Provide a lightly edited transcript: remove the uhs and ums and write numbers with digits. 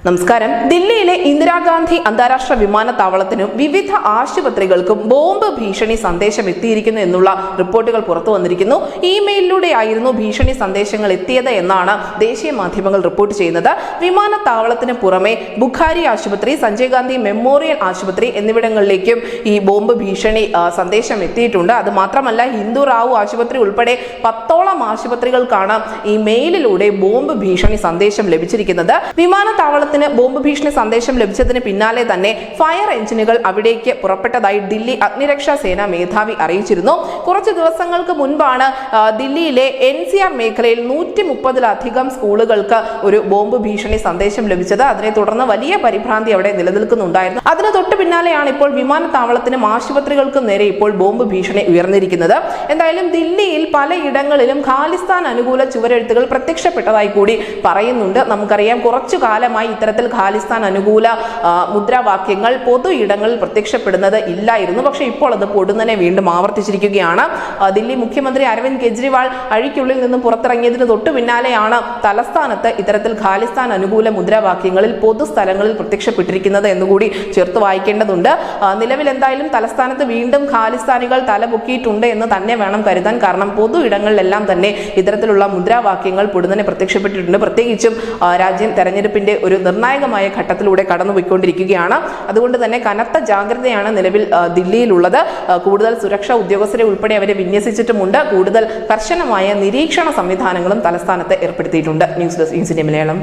നമസ്കാരം. ദില്ലിയിലെ ഇന്ദിരാഗാന്ധി അന്താരാഷ്ട്ര വിമാനത്താവളത്തിനും വിവിധ ആശുപത്രികൾക്കും ബോംബ് ഭീഷണി സന്ദേശം എത്തിയിരിക്കുന്നു എന്നുള്ള റിപ്പോർട്ടുകൾ പുറത്തു വന്നിരിക്കുന്നു. ഇമെയിലിലൂടെയായിരുന്നു ഭീഷണി സന്ദേശങ്ങൾ എത്തിയത് എന്നാണ് ദേശീയ മാധ്യമങ്ങൾ റിപ്പോർട്ട് ചെയ്യുന്നത്. വിമാനത്താവളത്തിന് പുറമെ ബുഖാരി ആശുപത്രി, സഞ്ജയ് ഗാന്ധി മെമ്മോറിയൽ ആശുപത്രി എന്നിവിടങ്ങളിലേക്കും ഈ ബോംബ് ഭീഷണി സന്ദേശം എത്തിയിട്ടുണ്ട്. അത് മാത്രമല്ല, ഹിന്ദു റാവു ആശുപത്രി ഉൾപ്പെടെ 10ഓളം ആശുപത്രികൾക്കാണ് ഈ മെയിലിലൂടെ ബോംബ് ഭീഷണി സന്ദേശം ലഭിച്ചിരിക്കുന്നത്. വിമാനത്താവള ബോംബ് ഭീഷണി സന്ദേശം ലഭിച്ചതിന് പിന്നാലെ തന്നെ ഫയർ എഞ്ചിനുകൾ അവിടേക്ക് പുറപ്പെട്ടതായി ദില്ലി അഗ്നിരക്ഷാ സേന മേധാവി അറിയിച്ചിരുന്നു. കുറച്ച് ദിവസങ്ങൾക്ക് മുൻപാണ് ദില്ലിയിലെ NCR മേഖലയിൽ 130ലധികം സ്കൂളുകൾക്ക് ഒരു ബോംബ് ഭീഷണി സന്ദേശം ലഭിച്ചത്. അതിനെ തുടർന്ന് വലിയ പരിഭ്രാന്തി അവിടെ നിലനിൽക്കുന്നുണ്ടായിരുന്നു. അതിന് തൊട്ട് പിന്നാലെയാണ് ഇപ്പോൾ വിമാനത്താവളത്തിനും ആശുപത്രികൾക്കും നേരെ ഇപ്പോൾ ബോംബ് ഭീഷണി ഉയർന്നിരിക്കുന്നത്. എന്തായാലും ദില്ലിയിൽ പലയിടങ്ങളിലും ഖാലിസ്ഥാൻ അനുകൂല ചുവരെഴുത്തുകൾ പ്രത്യക്ഷപ്പെട്ടതായി കൂടി പറയുന്നുണ്ട്. നമുക്കറിയാം, കുറച്ചു കാലമായി ഇത്തരത്തിൽ ഖാലിസ്ഥാൻ അനുകൂല മുദ്രാവാക്യങ്ങൾ പൊതു ഇടങ്ങളിൽ പ്രത്യക്ഷപ്പെടുന്നത് ഇല്ലായിരുന്നു. പക്ഷെ ഇപ്പോൾ അത് പൊടുന്നനെ വീണ്ടും ആവർത്തിച്ചിരിക്കുകയാണ്. ദില്ലി മുഖ്യമന്ത്രി അരവിന്ദ് കെജ്രിവാൾ അഴിക്കുള്ളിൽ നിന്നും പുറത്തിറങ്ങിയതിന് തൊട്ടു പിന്നാലെയാണ് തലസ്ഥാനത്ത് ഇത്തരത്തിൽ ഖാലിസ്ഥാൻ അനുകൂല മുദ്രാവാക്യങ്ങളിൽ പൊതുസ്ഥലങ്ങളിൽ പ്രത്യക്ഷപ്പെട്ടിരിക്കുന്നത് എന്നുകൂടി ചേർത്ത് വായിക്കേണ്ടതുണ്ട്. നിലവിൽ എന്തായാലും തലസ്ഥാനത്ത് വീണ്ടും ഖാലിസ്ഥാനികൾ തലപൊക്കിയിട്ടുണ്ട് എന്ന് തന്നെ വേണം കരുതാൻ. കാരണം പൊതു ഇടങ്ങളിലെല്ലാം തന്നെ ഇത്തരത്തിലുള്ള മുദ്രാവാക്യങ്ങൾ പൊടുന്നനെ പ്രത്യക്ഷപ്പെട്ടിട്ടുണ്ട്. പ്രത്യേകിച്ചും രാജ്യം തെരഞ്ഞെടുപ്പിന്റെ ഒരു നിർണായകമായ ഘട്ടത്തിലൂടെ കടന്നുപോയിക്കൊണ്ടിരിക്കുകയാണ്. അതുകൊണ്ട് തന്നെ കനത്ത ജാഗ്രതയാണ് നിലവിൽ ദില്ലിയിലുള്ളത്. കൂടുതൽ സുരക്ഷാ ഉദ്യോഗസ്ഥരെ ഉൾപ്പെടെ അവരെ വിന്യസിച്ചിട്ടുമുണ്ട്. കൂടുതൽ കർശനമായ നിരീക്ഷണ സംവിധാനങ്ങളും തലസ്ഥാനത്ത് ഏർപ്പെടുത്തിയിട്ടുണ്ട്. News desk Malayalam.